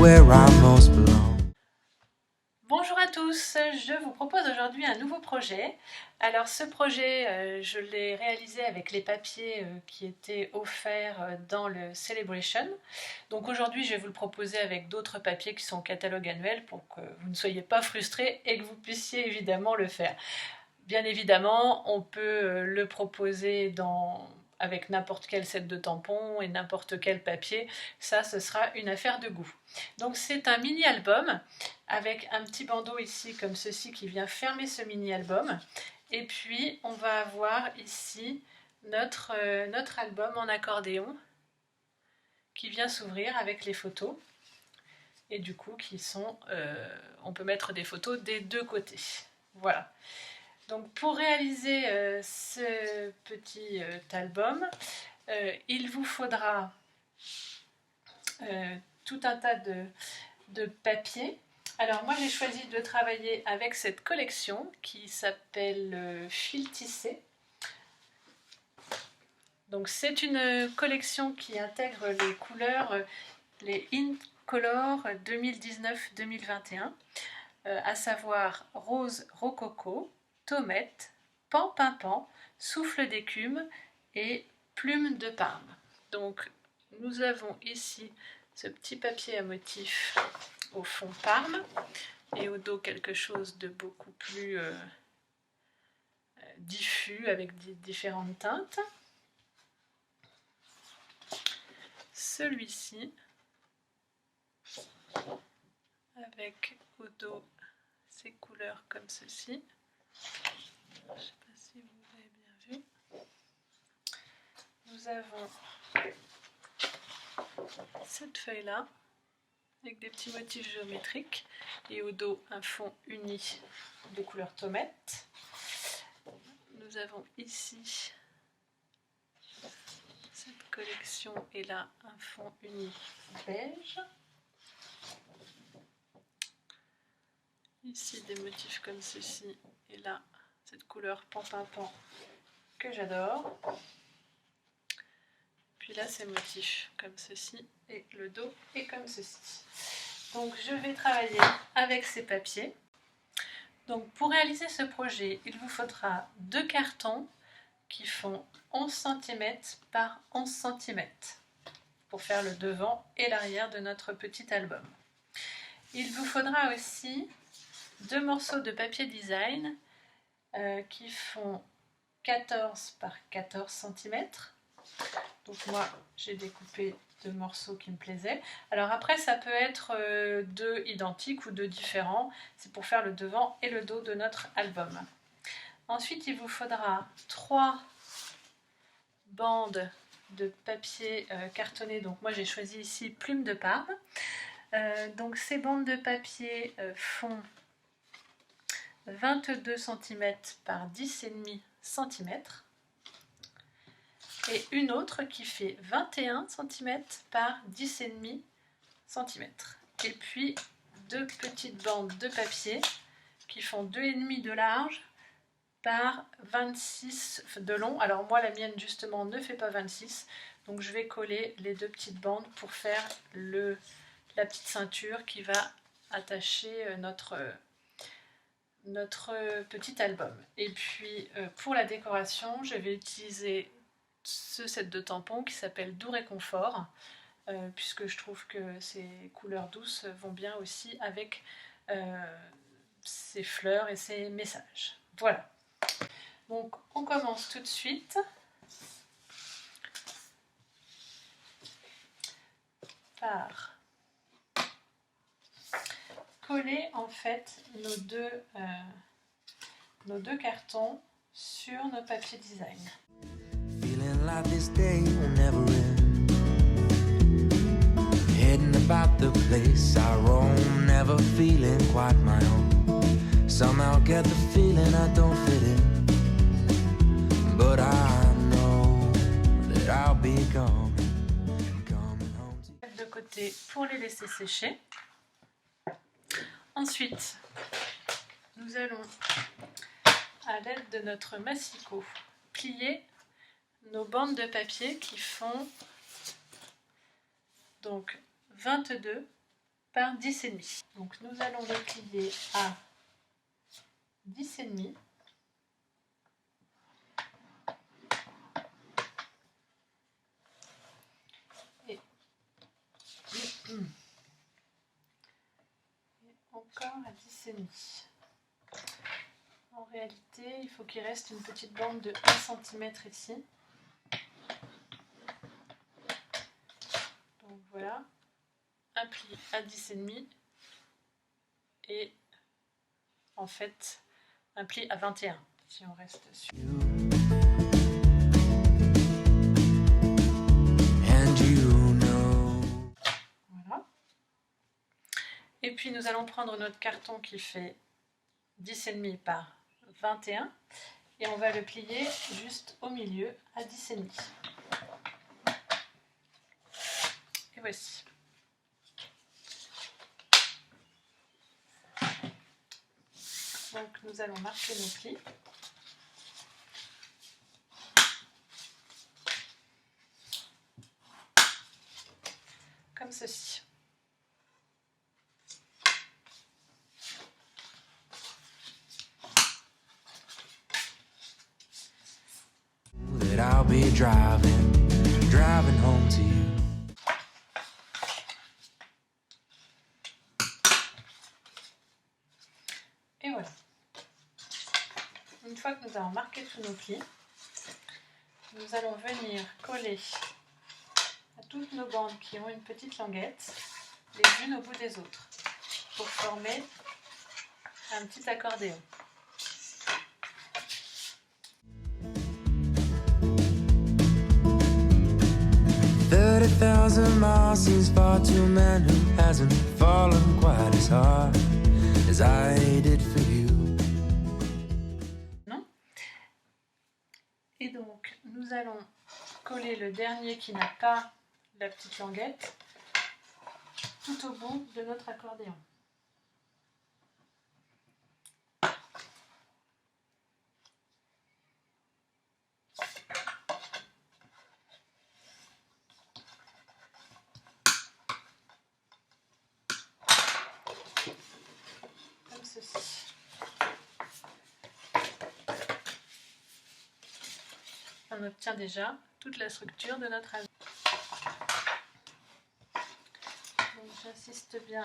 where I most belong. Bonjour à tous, je vous propose aujourd'hui un nouveau projet. Alors ce projet, je l'ai réalisé avec les papiers qui étaient offerts dans le Celebration. Donc aujourd'hui je vais vous le proposer avec d'autres papiers qui sont au catalogue annuel pour que vous ne soyez pas frustrés et que vous puissiez évidemment le faire. Bien évidemment, on peut le proposer avec n'importe quel set de tampons et n'importe quel papier, ça ce sera une affaire de goût. Donc c'est un mini-album avec un petit bandeau ici comme ceci qui vient fermer ce mini-album, et puis on va avoir ici notre album en accordéon qui vient s'ouvrir avec les photos, et du coup on peut mettre des photos des deux côtés. Voilà. Donc pour réaliser ce petit album, il vous faudra tout un tas de papiers. Alors moi j'ai choisi de travailler avec cette collection qui s'appelle Fil Tissé. Donc c'est une collection qui intègre les couleurs, les InColor 2019-2021, à savoir rose rococo, tomette, pan-pimpant, souffle d'écume et plume de Parme. Donc nous avons ici ce petit papier à motif au fond Parme et au dos quelque chose de beaucoup plus diffus avec différentes teintes. Celui-ci avec au dos ces couleurs comme ceci. Je ne sais pas si vous avez bien vu. Nous avons cette feuille-là avec des petits motifs géométriques et au dos un fond uni de couleur tomate. Nous avons ici cette collection et là un fond uni beige. Ici des motifs comme ceci et là cette couleur pan-pimpant que j'adore. Puis là ces motifs comme ceci et le dos est comme ceci. Donc je vais travailler avec ces papiers. Donc pour réaliser ce projet, il vous faudra deux cartons qui font 11 cm par 11 cm pour faire le devant et l'arrière de notre petit album. Il vous faudra aussi deux morceaux de papier design qui font 14 par 14 cm. Donc moi j'ai découpé deux morceaux qui me plaisaient. Alors après ça peut être deux identiques ou deux différents, c'est pour faire le devant et le dos de notre album. Ensuite il vous faudra 3 bandes de papier cartonné, donc moi j'ai choisi ici plume de Parme. Donc ces bandes de papier font 22 cm par 10,5 cm. Et une autre qui fait 21 cm par 10,5 cm. Et puis deux petites bandes de papier qui font 2,5 de large par 26 de long. Alors moi la mienne justement ne fait pas 26, donc je vais coller les deux petites bandes pour faire la petite ceinture qui va attacher notre petit album. Et puis pour la décoration, je vais utiliser ce set de tampons qui s'appelle Doux Réconfort, puisque je trouve que ces couleurs douces vont bien aussi avec ces fleurs et ces messages. Voilà. Donc on commence tout de suite par coller en fait nos deux cartons sur nos papiers design. Feeling like this day will never end. Heading about the place I roam, never feeling quite my own. Somehow get the feeling I don't fit in, but I know that I'll be coming home. De côté pour les laisser sécher. Ensuite, nous allons, à l'aide de notre massicot, plier nos bandes de papier qui font donc 22 par 10,5. Donc nous allons les plier à 10,5. Et encore à 10,5. En réalité, il faut qu'il reste une petite bande de 1 cm ici. Donc voilà, un pli à 10,5 et en fait un pli à 21 si on reste sur. Voilà. Et puis nous allons prendre notre carton qui fait 10,5 par 21 et on va le plier juste au milieu à 10,5. Et voici. Donc nous allons marquer nos plis. Comme ceci. That I'll be driving home to you. Et voilà. Une fois que nous avons marqué tous nos plis, nous allons venir coller à toutes nos bandes qui ont une petite languette, les unes au bout des autres, pour former un petit accordéon. Miles seems far to a man who hasn't fallen quite as hard as I did for you. Non. Et donc, nous allons coller le dernier qui n'a pas la petite languette tout au bout de notre accordéon. Comme ceci. On obtient déjà toute la structure de notre avion. Donc j'insiste bien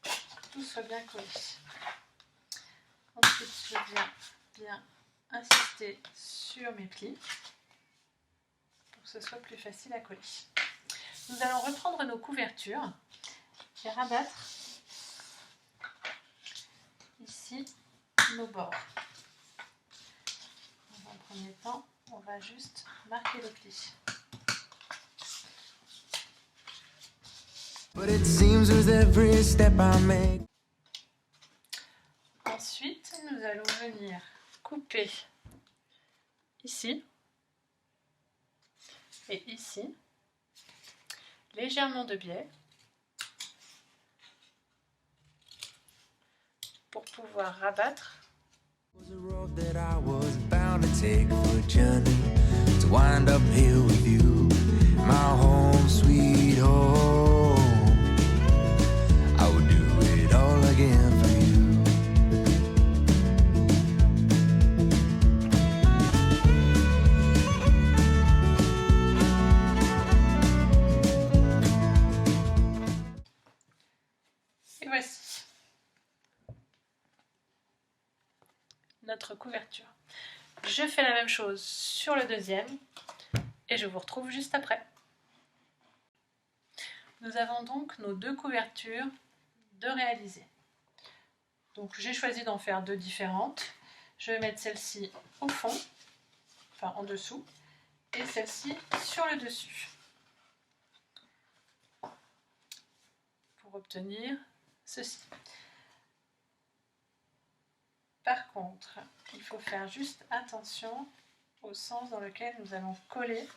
que tout soit bien collé. Ensuite je viens bien insister sur mes plis pour que ce soit plus facile à coller. Nous allons reprendre nos couvertures et rabattre ici nos bords. Dans un premier temps, on va juste marquer le pli. But it seems with every step I make. Ensuite, nous allons venir couper ici et ici, légèrement de biais, pour pouvoir rabattre. Was a road that I was bound to take for a journey to wind up here with you, my home, sweet home. I would do it all again for you. Et voici notre couverture. Je fais la même chose sur le deuxième et je vous retrouve juste après. Nous avons donc nos deux couvertures de réaliser. Donc j'ai choisi d'en faire deux différentes. Je vais mettre celle-ci au fond, enfin en dessous, et celle-ci sur le dessus. Pour obtenir ceci. Par contre, il faut faire juste attention au sens dans lequel nous allons coller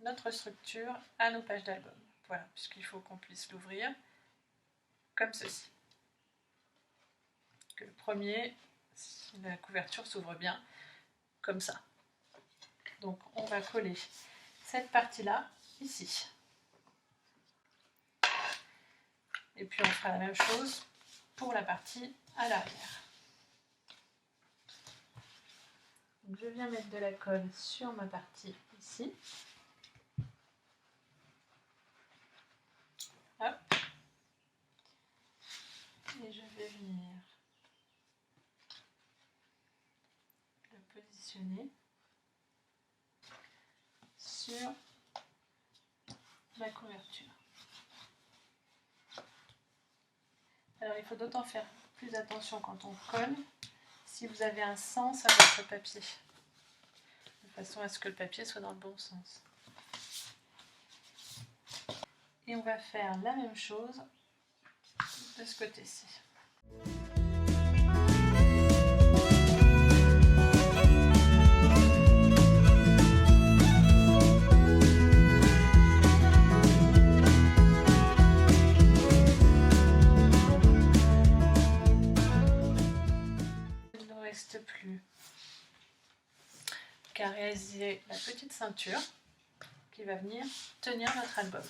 notre structure à nos pages d'album. Voilà, puisqu'il faut qu'on puisse l'ouvrir comme ceci. Que le premier, la couverture s'ouvre bien comme ça. Donc on va coller cette partie-là ici. Et puis on fera la même chose pour la partie à l'arrière. Donc je viens mettre de la colle sur ma partie ici. Hop. Et je vais venir le positionner sur la couverture. Alors il faut d'autant faire plus attention quand on colle si vous avez un sens à votre papier, de façon à ce que le papier soit dans le bon sens. Et on va faire la même chose de ce côté-ci. Il ne reste plus qu'à réaliser la petite ceinture qui va venir tenir notre album.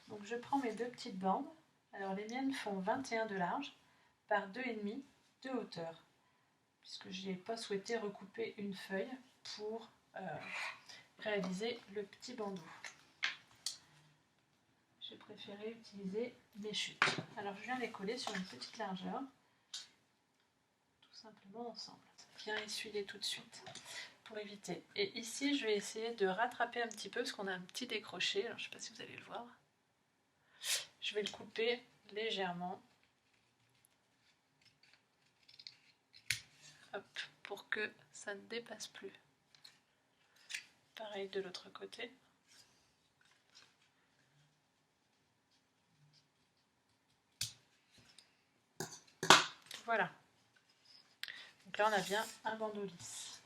Donc je prends mes deux petites bandes. Alors les miennes font 21 de large par 2,5 de hauteur, puisque je n'ai pas souhaité recouper une feuille pour réaliser le petit bandeau. J'ai préféré utiliser mes chutes. Alors je viens les coller sur une petite largeur, tout simplement ensemble. Bien essuyer tout de suite pour éviter. Et ici je vais essayer de rattraper un petit peu parce qu'on a un petit décroché. Alors je ne sais pas si vous allez le voir. Je vais le couper légèrement, hop, pour que ça ne dépasse plus. Pareil de l'autre côté. Voilà. Donc là on a bien un bandeau lisse.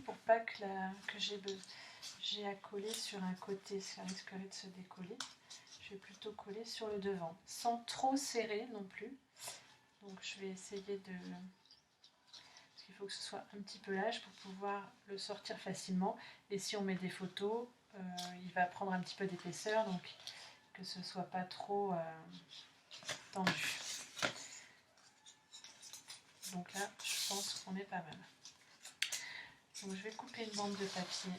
Pour pas que j'ai à coller sur un côté, ça risquerait de se décoller. Je vais plutôt coller sur le devant, sans trop serrer non plus. Donc je vais essayer de... Parce qu'il faut que ce soit un petit peu large pour pouvoir le sortir facilement. Et si on met des photos, il va prendre un petit peu d'épaisseur, donc que ce soit pas trop tendu. Donc là, je pense qu'on est pas mal. Donc je vais couper une bande de papier.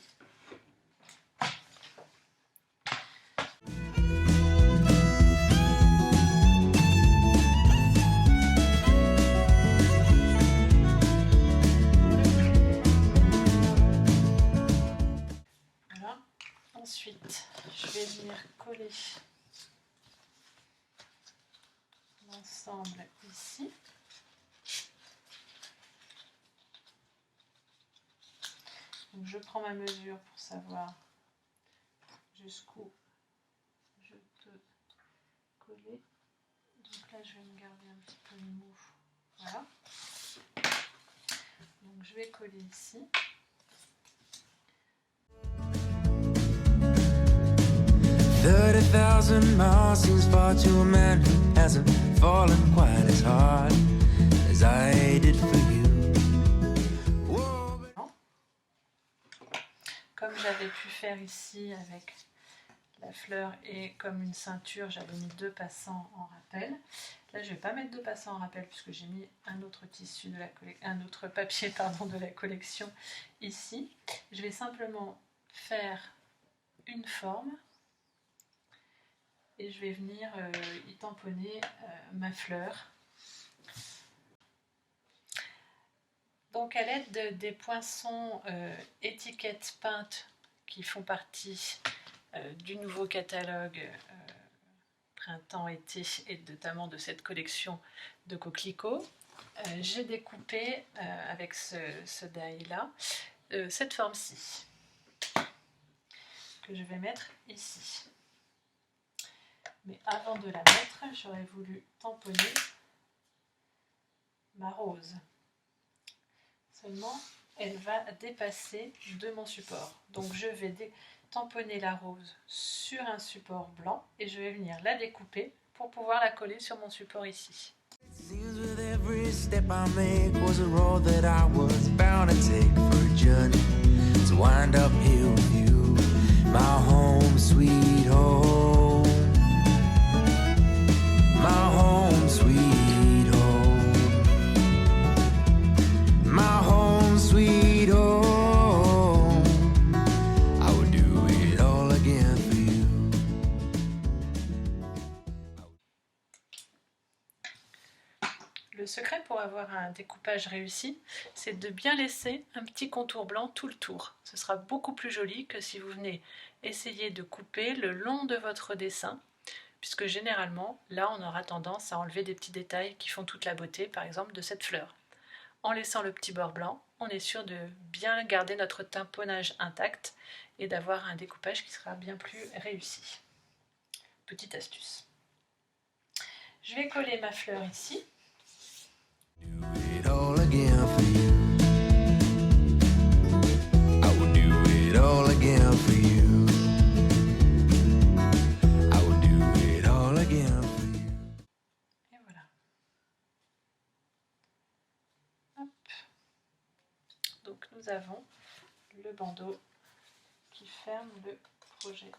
Voilà. Ensuite, je vais venir coller l'ensemble ici. Donc je prends ma mesure pour savoir jusqu'où je peux coller. Donc là je vais me garder un petit peu mou. Voilà. Donc je vais coller ici. $30,000 seems far to a man who hasn't fallen quite as hard as I did for you. Comme j'avais pu faire ici avec la fleur et comme une ceinture, j'avais mis 2 passants en rappel. Là, je ne vais pas mettre 2 passants en rappel puisque j'ai mis un autre tissu de la un autre papier de la collection ici. Je vais simplement faire une forme et je vais venir y tamponner ma fleur. Donc à l'aide des poinçons étiquettes peintes qui font partie du nouveau catalogue printemps-été et notamment de cette collection de coquelicots, j'ai découpé avec ce die-là cette forme-ci que je vais mettre ici. Mais avant de la mettre, j'aurais voulu tamponner ma rose. Seulement, elle va dépasser de mon support. Donc je vais tamponner la rose sur un support blanc et je vais venir la découper pour pouvoir la coller sur mon support ici. Seems with every step I make was a road that I was bound to take for a journey to wind up here with you, my home sweet home, my home sweet home, my home sweet home. I would do it all again for you. Le secret pour avoir un découpage réussi, c'est de bien laisser un petit contour blanc tout le tour. Ce sera beaucoup plus joli que si vous venez essayer de couper le long de votre dessin, puisque généralement, là, on aura tendance à enlever des petits détails qui font toute la beauté, par exemple, de cette fleur. En laissant le petit bord blanc, on est sûr de bien garder notre tamponnage intact et d'avoir un découpage qui sera bien plus réussi. Petite astuce. Je vais coller ma fleur ici. Do it all again for you. I would do it all again for you. I would do it all again for you. Et voilà. Hop. Donc nous avons le bandeau qui ferme le projet.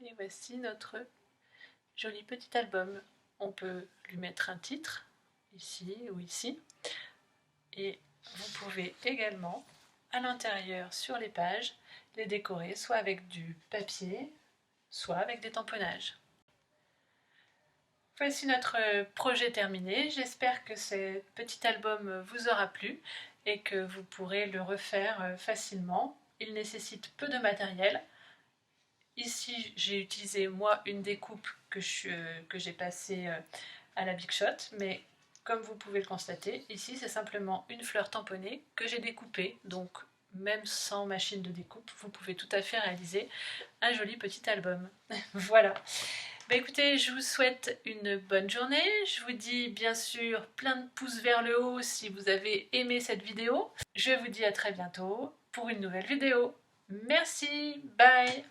Et voici notre joli petit album. On peut lui mettre un titre, ici ou ici. Et vous pouvez également, à l'intérieur, sur les pages, les décorer soit avec du papier, soit avec des tamponnages. Voici notre projet terminé. J'espère que ce petit album vous aura plu et que vous pourrez le refaire facilement. Il nécessite peu de matériel. Ici, j'ai utilisé moi une découpe que j'ai passée à la Big Shot, mais comme vous pouvez le constater, ici c'est simplement une fleur tamponnée que j'ai découpée, donc même sans machine de découpe, vous pouvez tout à fait réaliser un joli petit album. Voilà. Bah écoutez, je vous souhaite une bonne journée. Je vous dis bien sûr plein de pouces vers le haut si vous avez aimé cette vidéo. Je vous dis à très bientôt pour une nouvelle vidéo. Merci, bye!